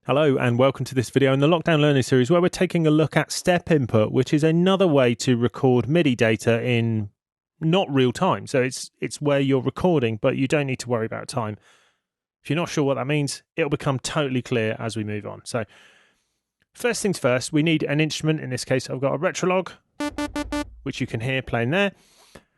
Hello and welcome to this video in the Lockdown Learning Series where we're taking a look at step input, which is another way to record MIDI data in not real time. So it's where you're recording, but you don't need to worry about time. If you're not sure what that means, it'll become totally clear as we move on. So first things first, we need an instrument. In this case, I've got a Retrolog, which you can hear playing there.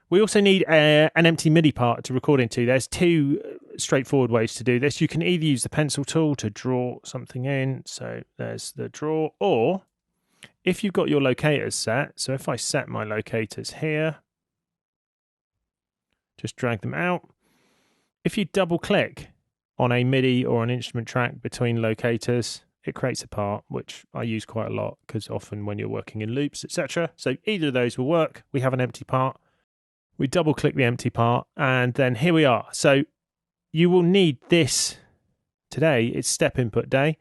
We also need an empty MIDI part to record into. There's two straightforward ways to do this. You can either use the pencil tool to draw something in. So there's the draw. Or if you've got your locators set, so if I set my locators here, just drag them out. If you double click on a MIDI or an instrument track between locators, it creates a part, which I use quite a lot because often when you're working in loops, etc. So either of those will work. We have an empty part. We double click the empty part and then here we are. So you will need this today. It's step input day.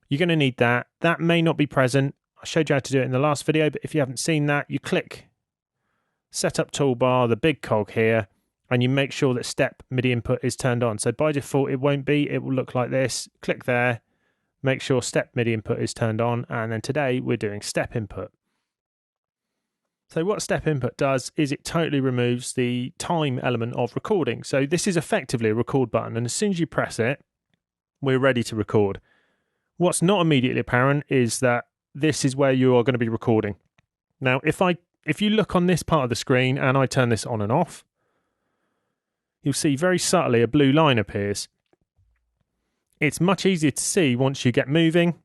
You're going to need that. That may not be present. I showed you how to do it in the last video, but if you haven't seen that, you click Setup Toolbar, the big cog here, and you make sure that step MIDI input is turned on. So by default, it won't be. It will look like this. Click there. Make sure step MIDI input is turned on. And then today we're doing step input. So what step input does is it totally removes the time element of recording. So this is effectively a record button, and as soon as you press it, we're ready to record. What's not immediately apparent is that this is where you are going to be recording. Now, if you look on this part of the screen and I turn this on and off, you'll see very subtly a blue line appears. It's much easier to see once you get moving,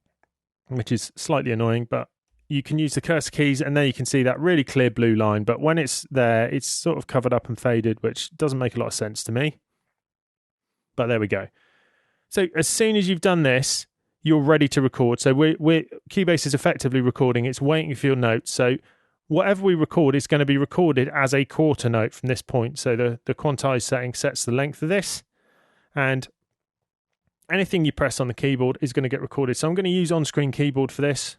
which is slightly annoying, but you can use the cursor keys and there you can see that really clear blue line. But when it's there, it's sort of covered up and faded, which doesn't make a lot of sense to me. But there we go. So as soon as you've done this, you're ready to record. So Cubase is effectively recording. It's waiting for your notes. So whatever we record is going to be recorded as a quarter note from this point. So the quantize setting sets the length of this. And anything you press on the keyboard is going to get recorded. So I'm going to use on-screen keyboard for this,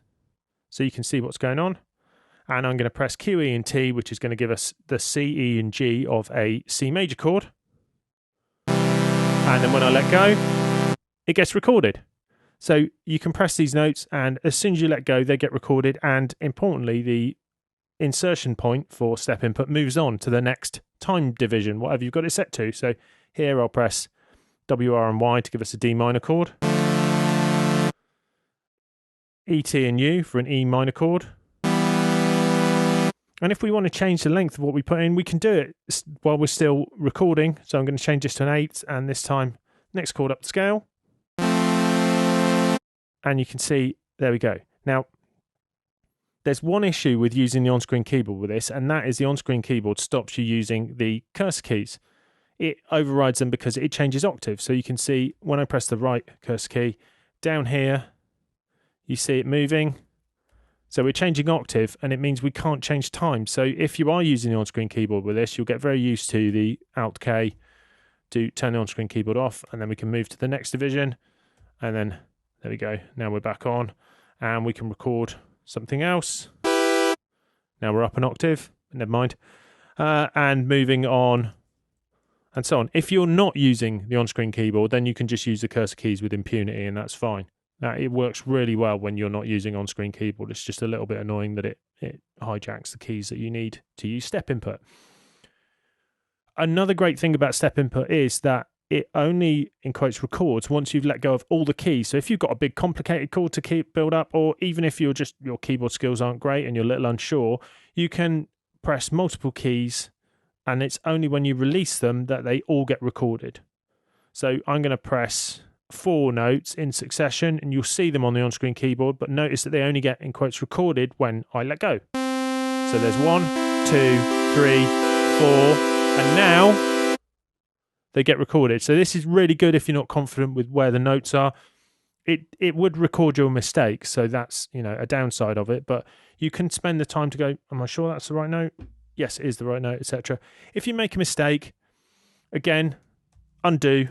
so you can see what's going on. And I'm going to press Q, E, and T, which is going to give us the C, E, and G of a C major chord. And then when I let go, it gets recorded. So you can press these notes, and as soon as you let go, they get recorded. And importantly, the insertion point for step input moves on to the next time division, whatever you've got it set to. So here I'll press W, R, and Y to give us a D minor chord. E, T, and U for an E minor chord. And if we want to change the length of what we put in, we can do it while we're still recording. So I'm going to change this to an 8, and this time, next chord up the scale. And you can see, there we go. Now, there's one issue with using the on-screen keyboard with this, and that is the on-screen keyboard stops you using the cursor keys. It overrides them because it changes octave. So you can see when I press the right cursor key, down here, you see it moving. So we're changing octave, and it means we can't change time. So if you are using the on-screen keyboard with this, you'll get very used to the Alt K to turn the on-screen keyboard off, and then we can move to the next division. And then there we go. Now we're back on, and we can record something else. Now we're up an octave, never mind. And moving on, and so on. If you're not using the on-screen keyboard, then you can just use the cursor keys with impunity, and that's fine. It works really well when you're not using on-screen keyboard. It's just a little bit annoying that it hijacks the keys that you need to use step input. Another great thing about step input is that it only, in quotes, records once you've let go of all the keys. So if you've got a big complicated chord to build up, or even if your keyboard skills aren't great and you're a little unsure, you can press multiple keys, and it's only when you release them that they all get recorded. So I'm going to press 4 notes in succession, and you'll see them on the on-screen keyboard, but notice that they only get, in quotes, recorded when I let go. So there's 1, 2, 3, 4, and now they get recorded. So this is really good if you're not confident with where the notes are. It would record your mistakes, so that's, a downside of it, but you can spend the time to go, am I sure that's the right note? Yes, it is the right note, etc. If you make a mistake, again, undo,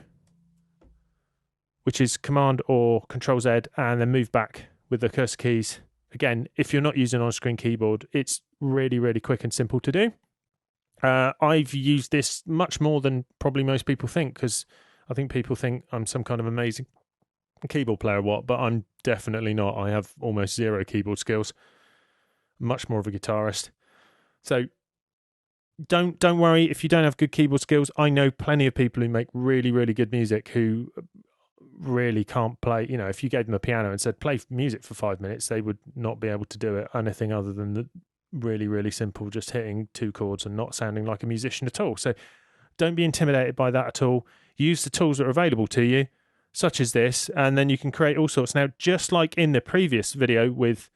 which is Command or Control Z, and then move back with the cursor keys. Again, if you're not using on-screen keyboard, it's really, really quick and simple to do. I've used this much more than probably most people think, because I think people think I'm some kind of amazing a keyboard player what, but I'm definitely not. I have almost zero keyboard skills. Much more of a guitarist. So don't worry if you don't have good keyboard skills. I know plenty of people who make really, really good music who really can't play. You know, if you gave them a piano and said play music for 5 minutes, they would not be able to do it anything other than the really, really simple, just hitting 2 chords and not sounding like a musician at all. So don't be intimidated by that at all. Use the tools that are available to you, such as this, and then you can create all sorts. Now, just like in the previous video with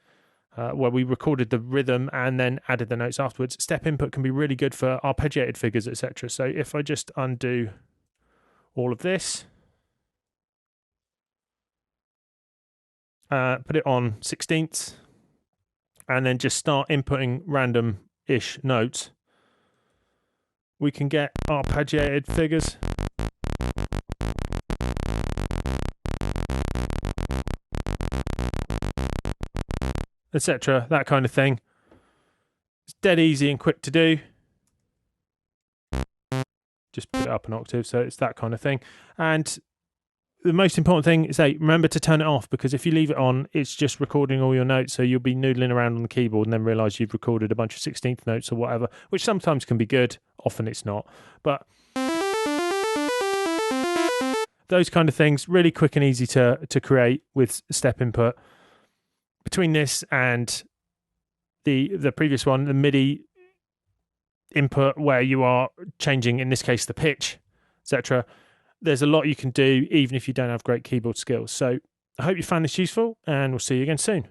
where we recorded the rhythm and then added the notes afterwards, step input can be really good for arpeggiated figures, etc. So if I just undo all of this, put it on 16ths, and then just start inputting random-ish notes, we can get arpeggiated figures. Etc. That kind of thing. It's dead easy and quick to do. Just put it up an octave, so it's that kind of thing. And the most important thing is, remember to turn it off, because if you leave it on, it's just recording all your notes, so you'll be noodling around on the keyboard and then realise you've recorded a bunch of 16th notes or whatever, which sometimes can be good, often it's not. But those kind of things, really quick and easy to create with step input. Between this and the previous one, the MIDI input, where you are changing, in this case, the pitch, etc., there's a lot you can do even if you don't have great keyboard skills. So I hope you found this useful, and we'll see you again soon.